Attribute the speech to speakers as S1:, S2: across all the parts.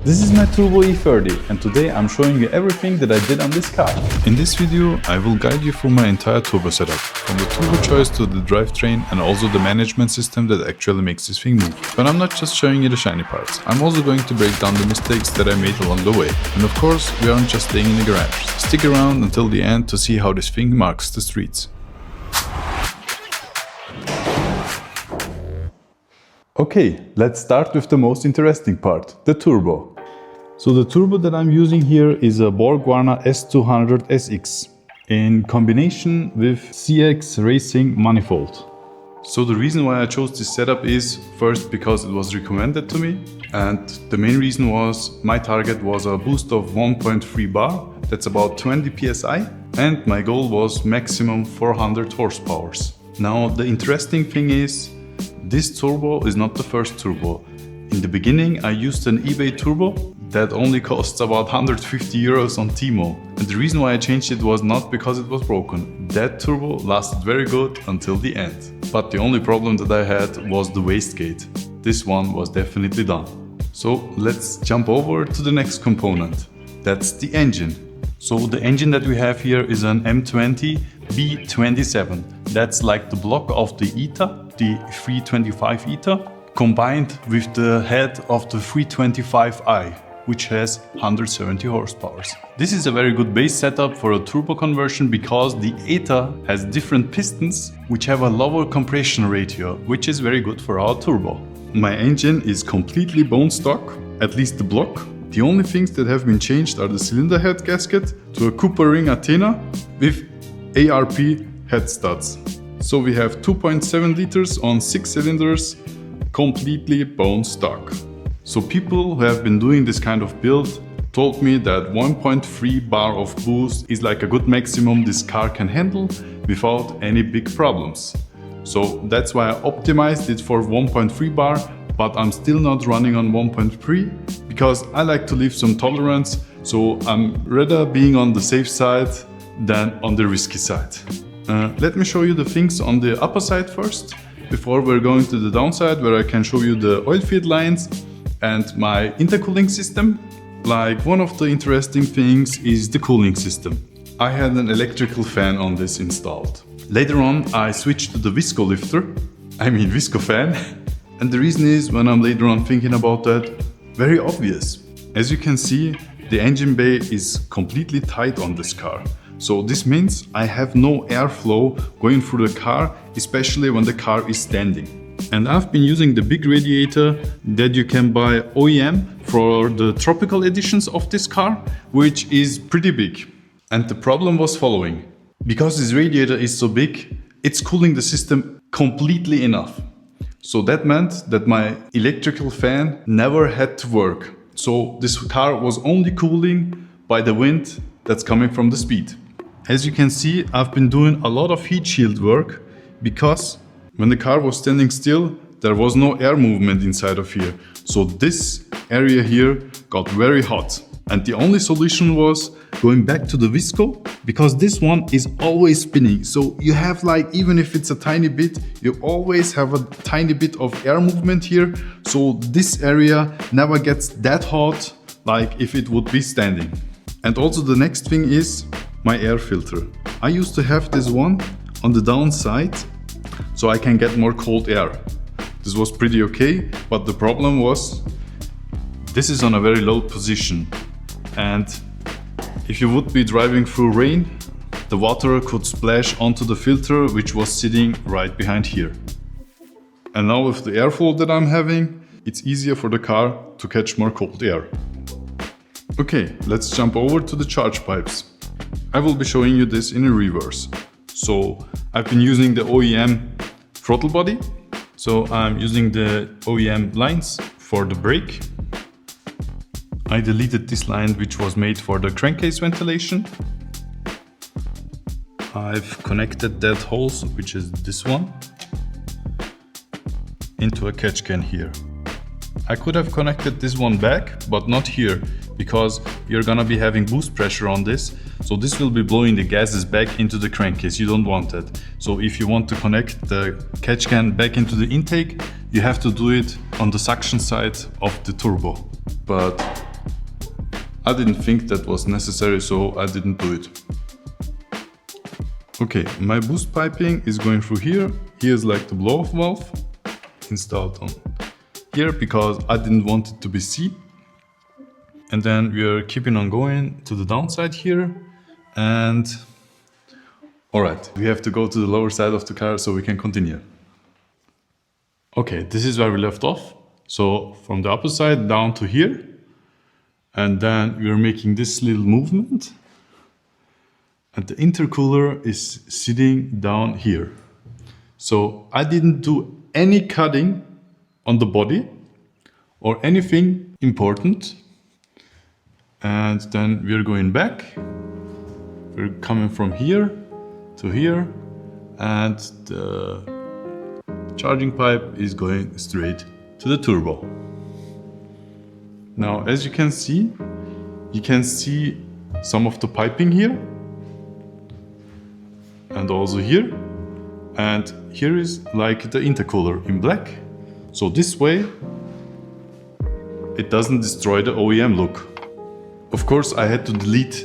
S1: This is my Turbo E30 and today I'm showing you everything that I did on this car.
S2: In this video I will guide you through my entire turbo setup, from the turbo choice to the drivetrain and also the management system that actually makes this thing move. But I'm not just showing you the shiny parts, I'm also going to break down the mistakes that I made along the way. And of course we aren't just staying in the garage. Stick around until the end to see how this thing marks the streets.
S1: Okay, let's start with the most interesting part, the turbo. So the turbo that I'm using here is a BorgWarner S200-SX in combination with CX Racing manifold.
S2: So the reason why I chose this setup is first because it was recommended to me, and the main reason was my target was a boost of 1.3 bar, that's about 20 psi, and my goal was maximum 400 horsepower. Now the interesting thing is, this turbo is not the first turbo. In the beginning I used an eBay turbo that only costs about 150 euros on temu. And the reason why I changed it was not because it was broken. That turbo lasted very good until the end. But the only problem that I had was the wastegate. This one was definitely done. So let's jump over to the next component. That's the engine. So the engine that we have here is an M20 B27. That's like the block of the E30, the 325 E30, combined with the head of the 325i, which has 170 horsepower. This is a very good base setup for a turbo conversion because the E30 has different pistons which have a lower compression ratio, which is very good for our turbo. My engine is completely bone stock, at least the block. The only things that have been changed are the cylinder head gasket to a Cooper ring antenna with ARP head studs. So we have 2.7 liters on 6 cylinders, completely bone stock. So people who have been doing this kind of build told me that 1.3 bar of boost is like a good maximum this car can handle without any big problems. So that's why I optimized it for 1.3 bar, but I'm still not running on 1.3 because I like to leave some tolerance, so I'm rather being on the safe side than on the risky side. Let me show you the things on the upper side first, before we're going to the downside where I can show you the oil field lines and my intercooling system. Like, one of the interesting things is the cooling system. I had an electrical fan on this installed. Later on I switched to the visco lifter, visco fan. And the reason is, when I'm later on thinking about that, very obvious. As you can see, the engine bay is completely tight on this car. So this means I have no airflow going through the car, especially when the car is standing. And I've been using the big radiator that you can buy OEM for the tropical editions of this car, which is pretty big. And the problem was following. Because this radiator is so big, it's cooling the system completely enough. So that meant that my electrical fan never had to work. So this car was only cooling by the wind that's coming from the speed. As you can see, I've been doing a lot of heat shield work because when the car was standing still, there was no air movement inside of here. So this area here got very hot. And the only solution was going back to the visco, because this one is always spinning. So you have, like, even if it's a tiny bit, you always have a tiny bit of air movement here. So this area never gets that hot like if it would be standing. And also the next thing is my air filter. I used to have this one on the downside so I can get more cold air. This was pretty okay, but the problem was this is on a very low position. And if you would be driving through rain, the water could splash onto the filter, which was sitting right behind here. And now with the airflow that I'm having, it's easier for the car to catch more cold air. Okay, let's jump over to the charge pipes. I will be showing you this in a reverse. So I've been using the OEM throttle body. So I'm using the OEM lines for the brake. I deleted this line which was made for the crankcase ventilation. I've connected that hose, which is this one, into a catch can here. I could have connected this one back, but not here, because you're gonna be having boost pressure on this. So this will be blowing the gases back into the crankcase. You don't want that. So if you want to connect the catch can back into the intake, you have to do it on the suction side of the turbo. But I didn't think that was necessary, so I didn't do it. Okay, my boost piping is going through here. Here's like the blow-off valve installed on here because I didn't want it to be seep. And then we are keeping on going to the downside here. And all right, we have to go to the lower side of the car so we can continue. Okay, this is where we left off. So from the upper side down to here. And then we are making this little movement. And the intercooler is sitting down here. So I didn't do any cutting on the body or anything important. And then we're going back. We're coming from here to here. And the charging pipe is going straight to the turbo. Now, as you can see some of the piping here. And also here. And here is like the intercooler in black. So this way it doesn't destroy the OEM look. Of course, I had to delete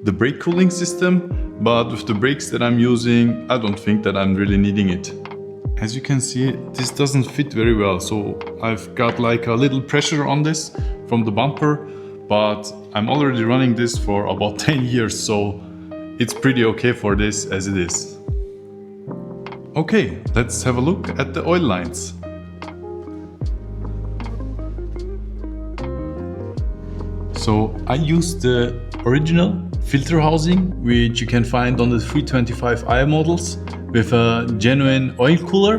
S2: the brake cooling system, but with the brakes that I'm using, I don't think that I'm really needing it. As you can see, this doesn't fit very well. So I've got like a little pressure on this from the bumper, but I'm already running this for about 10 years. So it's pretty okay for this as it is. Okay, let's have a look at the oil lines. So I used the original filter housing, which you can find on the 325i models with a genuine oil cooler.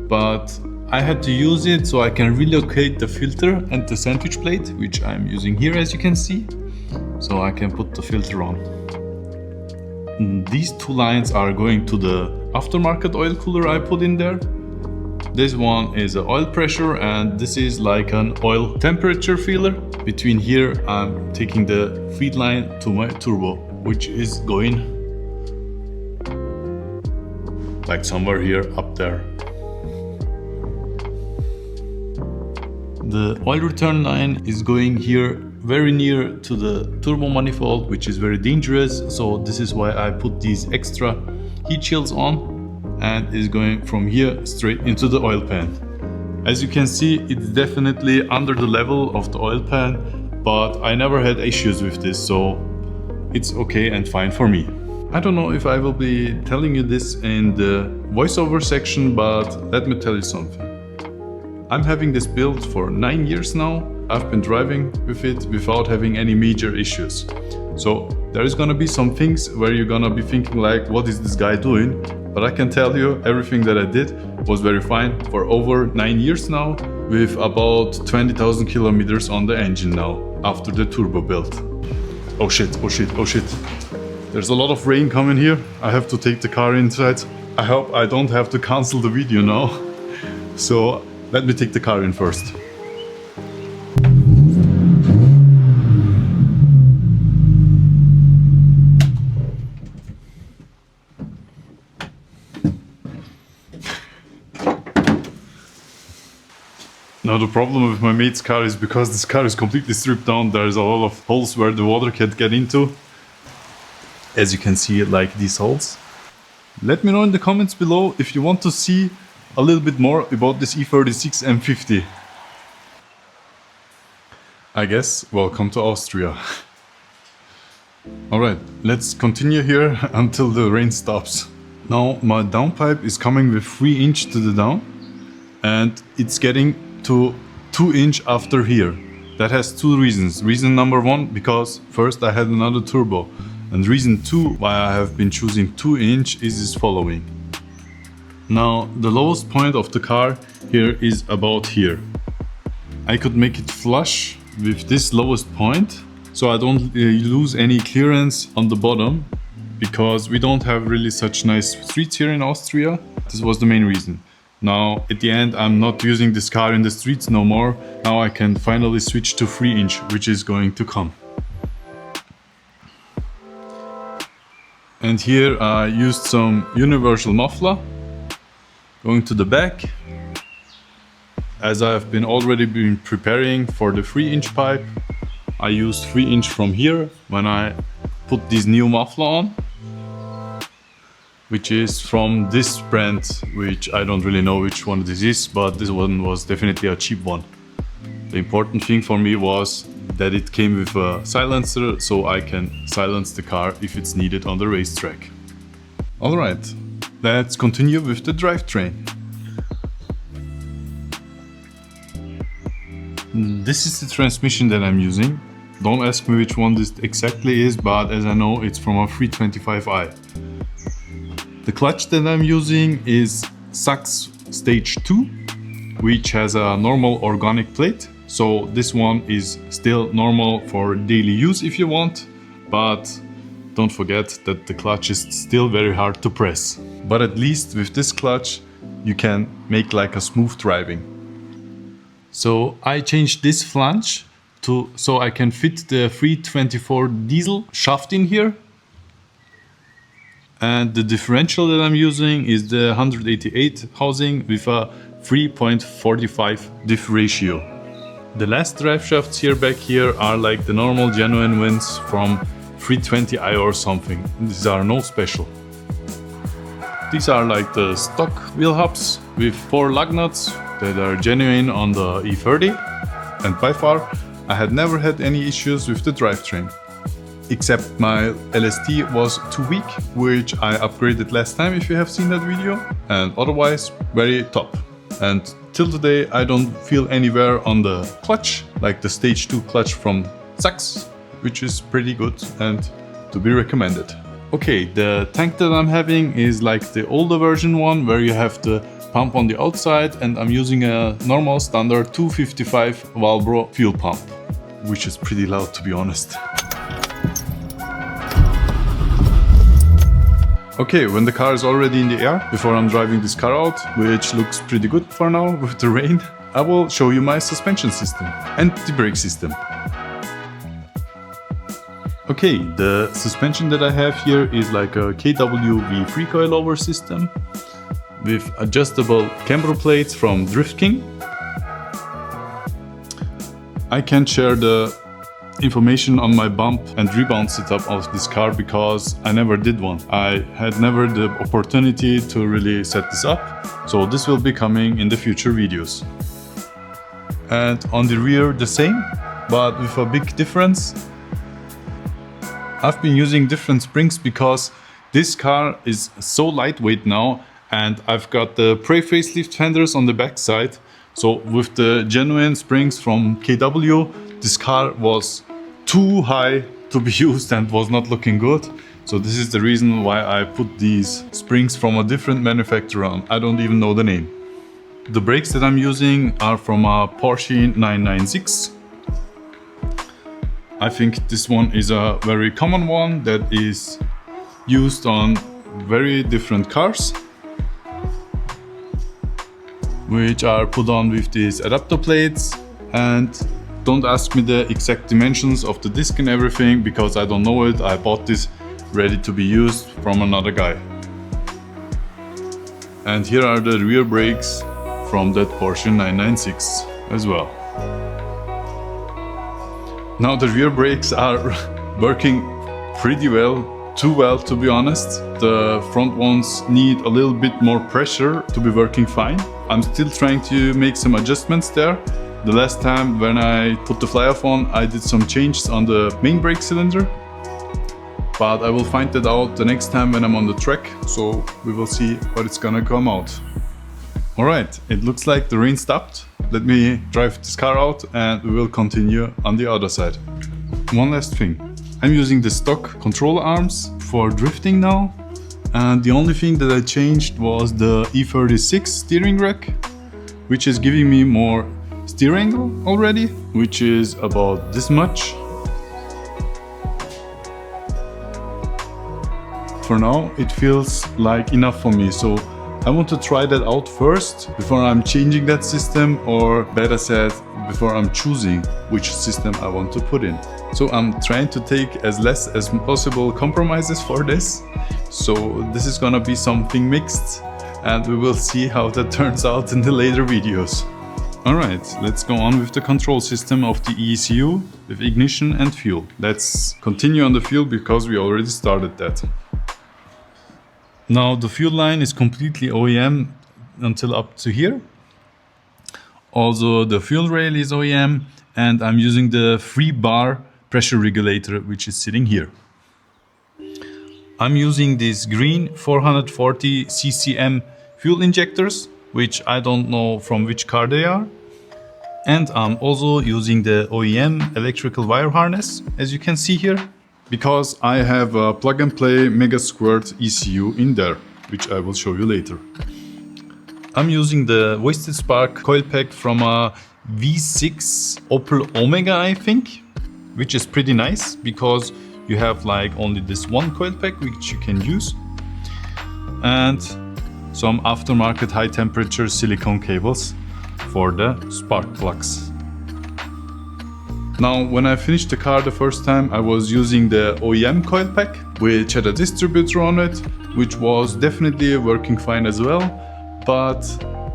S2: But I had to use it so I can relocate the filter and the sandwich plate, which I'm using here as you can see. So I can put the filter on. And these two lines are going to the aftermarket oil cooler I put in there. This one is an oil pressure and this is like an oil temperature feeler. Between here I'm taking the feed line to my turbo, which is going like somewhere here up there. The oil return line is going here very near to the turbo manifold, which is very dangerous. So this is why I put these extra heat shields on, and is going from here straight into the oil pan. As you can see, it's definitely under the level of the oil pan, but I never had issues with this, so it's okay and fine for me. I don't know if I will be telling you this in the voiceover section, but let me tell you something. I'm having this build for 9 years now. I've been driving with it without having any major issues. So there is gonna be some things where you're gonna be thinking like, what is this guy doing? But I can tell you everything that I did was very fine for over 9 years now, with about 20,000 kilometers on the engine now after the turbo build. Oh shit, oh shit, oh shit. There's a lot of rain coming here. I have to take the car inside. I hope I don't have to cancel the video now. So let me take the car in first. Now the problem with my mate's car is because this car is completely stripped down, there's a lot of holes where the water can get into. As you can see, like these holes. Let me know in the comments below if you want to see a little bit more about this E36 M50. I guess, welcome to Austria. Alright, let's continue here until the rain stops. Now my downpipe is coming with 3 inch to the down, and it's getting to 2 inch after here. That has 2 reasons. Reason number 1, because first I had another turbo. And reason 2 why I have been choosing 2 inch is this following. Now the lowest point of the car here is about here. I could make it flush with this lowest point, so I don't lose any clearance on the bottom, because we don't have really such nice streets here in Austria. This was the main reason. Now at the end I'm not using this car in the streets no more. Now I can finally switch to 3 inch, which is going to come. And here I used some universal muffler going to the back, as I have been already preparing for the 3 inch pipe. I used 3" from here when I put this new muffler on, which is from this brand, which I don't really know which one this is, but this one was definitely a cheap one. The important thing for me was that it came with a silencer, so I can silence the car if it's needed on the racetrack. Alright, let's continue with the drivetrain. This is the transmission that I'm using. Don't ask me which one this exactly is, but as I know, it's from a 325i. The clutch that I'm using is SAX Stage 2, which has a normal organic plate. So this one is still normal for daily use if you want, but don't forget that the clutch is still very hard to press. But at least with this clutch, you can make like a smooth driving. So I changed this flange so I can fit the 324 diesel shaft in here. And the differential that I'm using is the 188 housing with a 3.45 diff ratio. The last drive shafts here back here are like the normal genuine ones from 320i or something. These are no special. These are like the stock wheel hubs with 4 lug nuts that are genuine on the E30. And by far, I had never had any issues with the drivetrain. Except my LST was too weak, which I upgraded last time if you have seen that video. And otherwise, very top. And till today, I don't feel any wear on the clutch, like the Stage 2 clutch from SAX, which is pretty good and to be recommended. Okay, the tank that I'm having is like the older version one, where you have the pump on the outside, and I'm using a normal standard 255 Valbro fuel pump, which is pretty loud to be honest. Okay, when the car is already in the air, before I'm driving this car out, which looks pretty good for now with the rain, I will show you my suspension system and the brake system. Okay, the suspension that I have here is like a KW V3 coilover system with adjustable camber plates from Drift King. I can't share the information on my bump and rebound setup of this car because I never did one. I had never the opportunity to really set this up, so this will be coming in the future videos. And on the rear the same, but with a big difference. I've been using different springs because this car is so lightweight now, and I've got the pre-facelift fenders on the back side. So with the genuine springs from KW, this car was too high to be used and was not looking good. So this is the reason why I put these springs from a different manufacturer on. I don't even know the name. The brakes that I'm using are from a Porsche 996. I think this one is a very common one that is used on very different cars, which are put on with these adapter plates. And don't ask me the exact dimensions of the disc and everything because I don't know it. I bought this ready to be used from another guy. And here are the rear brakes from that Porsche 996 as well. Now the rear brakes are working pretty well, too well to be honest. The front ones need a little bit more pressure to be working fine. I'm still trying to make some adjustments there. The last time when I put the fly-off on, I did some changes on the main brake cylinder. But I will find that out the next time when I'm on the track, so we will see what it's gonna come out. Alright, it looks like the rain stopped. Let me drive this car out and we will continue on the other side. One last thing. I'm using the stock control arms for drifting now. And the only thing that I changed was the E36 steering rack, which is giving me more steer angle already, which is about this much. For now, it feels like enough for me, so I want to try that out first before I'm changing that system, or better said, before I'm choosing which system I want to put in. So I'm trying to take as less as possible compromises for this. So this is gonna be something mixed, and we will see how that turns out in the later videos. Alright, let's go on with the control system of the ECU with ignition and fuel. Let's continue on the fuel because we already started that. Now the fuel line is completely OEM until up to here. Also the fuel rail is OEM, and I'm using the 3-bar pressure regulator which is sitting here. I'm using these green 440 CCM fuel injectors, which I don't know from which car they are. And I'm also using the OEM electrical wire harness, as you can see here, because I have a plug-and-play Mega Squirt ECU in there, which I will show you later. I'm using the Wasted Spark coil pack from a V6 Opel Omega, I think, which is pretty nice because you have like only this one coil pack which you can use, and some aftermarket high temperature silicone cables for the spark plugs. Now, when I finished the car the first time, I was using the OEM coil pack, which had a distributor on it, which was definitely working fine as well, but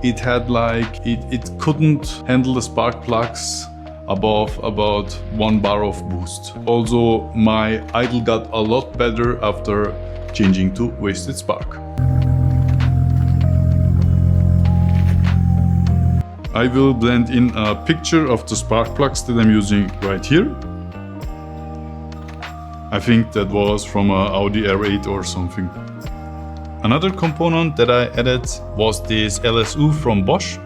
S2: it had like, it couldn't handle the spark plugs above about 1 bar of boost. Also, my idle got a lot better after changing to Wasted Spark. I will blend in a picture of the spark plugs that I'm using right here. I think that was from a Audi R8 or something. Another component that I added was this LSU from Bosch,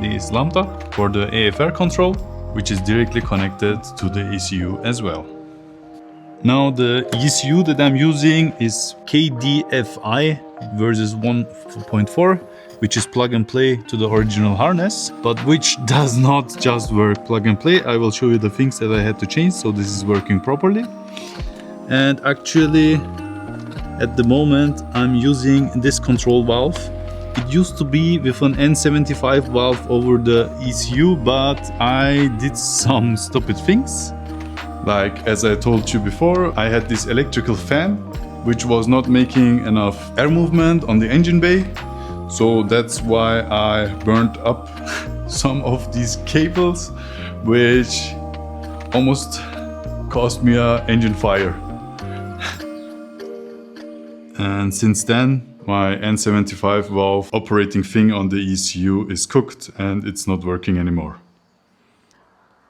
S2: this Lambda, for the AFR control, which is directly connected to the ECU as well. Now the ECU that I'm using is KDFI versus 1.4, which is plug and play to the original harness, but which does not just work plug and play. I will show you the things that I had to change, so this is working properly. And actually, at the moment, I'm using this control valve. It used to be with an N75 valve over the ECU, but I did some stupid things. Like, as I told you before, I had this electrical fan, which was not making enough air movement on the engine bay. So that's why I burned up some of these cables, which almost caused me an engine fire. And since then, my N75 valve operating thing on the ECU is cooked and it's not working anymore.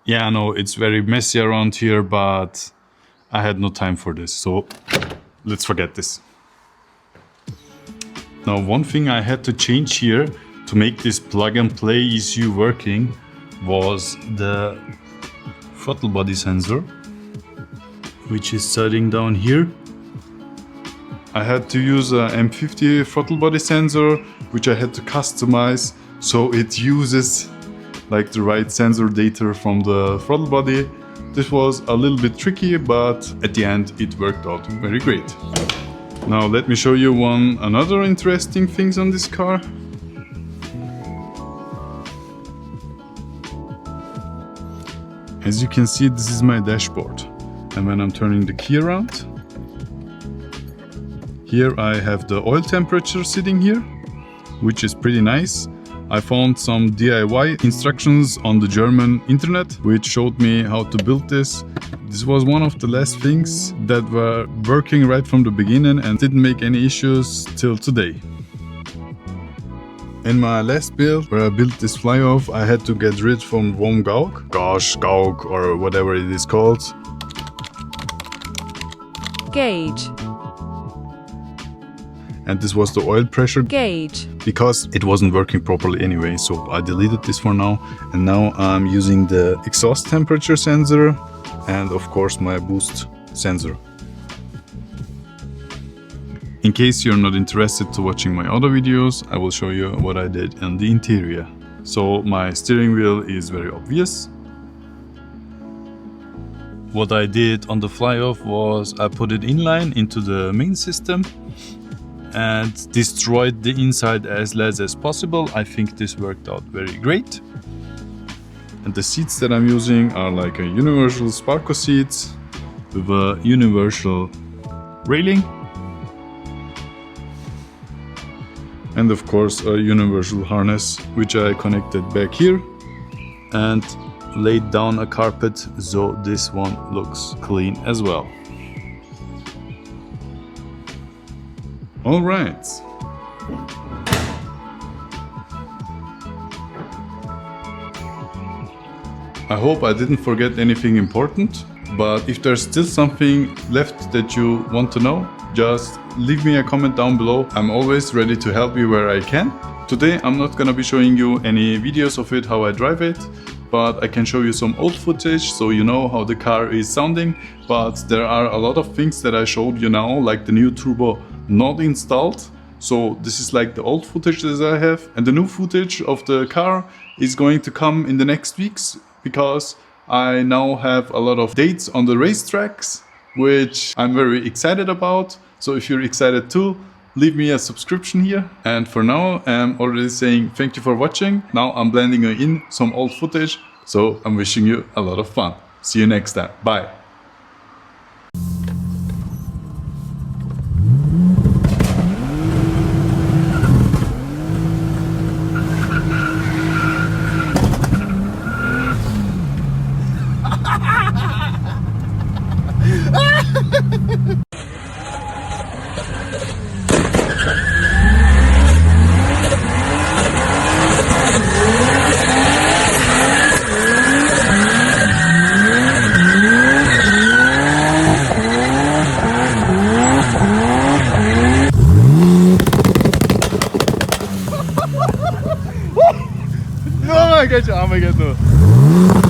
S2: Yeah, I know it's very messy around here, but I had no time for this, so let's forget this. Now, one thing I had to change here to make this plug and play ECU working was the throttle body sensor, which is sitting down here. I had to use a M20 throttle body sensor, which I had to customize so it uses like the right sensor data from the throttle body. This was a little bit tricky, but at the end it worked out very great. Now let me show you another interesting things on this car. As you can see, this is my dashboard, and when I'm turning the key around, here I have the oil temperature sitting here, which is pretty nice. I found some DIY instructions on the German internet, which showed me how to build this. This was one of the last things that were working right from the beginning and didn't make any issues till today. In my last build, where I built this fly-off, I had to get rid from one gauge, or whatever it is called.
S3: Gauge.
S2: And this was the oil pressure
S3: Gauge.
S2: because it wasn't working properly anyway, so I deleted this for now. And now I'm using the exhaust temperature sensor and of course my boost sensor. In case you're not interested to watching my other videos, I will show you what I did in the interior. So my steering wheel is very obvious. What I did on the fly-off was I put it inline into the main system and destroyed the inside as less as possible. I think this worked out very great. And the seats that I'm using are like a universal Sparco seats with a universal railing. And of course a universal harness, which I connected back here. and laid down a carpet, so this one looks clean as well. All right. I hope I didn't forget anything important, but if there's still something left that you want to know, just leave me a comment down below. I'm always ready to help you where I can. Today I'm not gonna be showing you any videos of it, how I drive it, but I can show you some old footage so you know how the car is sounding. But there are a lot of things that I showed you now, like the new turbo not installed. So this is like the old footage that I have, and the new footage of the car is going to come in the next weeks, because I now have a lot of dates on the racetracks, which I'm very excited about. So if you're excited too, leave me a subscription here. And for now, I'm already saying thank you for watching. Now I'm blending in some old footage, so I'm wishing you a lot of fun. See you next time. Bye.
S1: Oh my god, arme geht nur.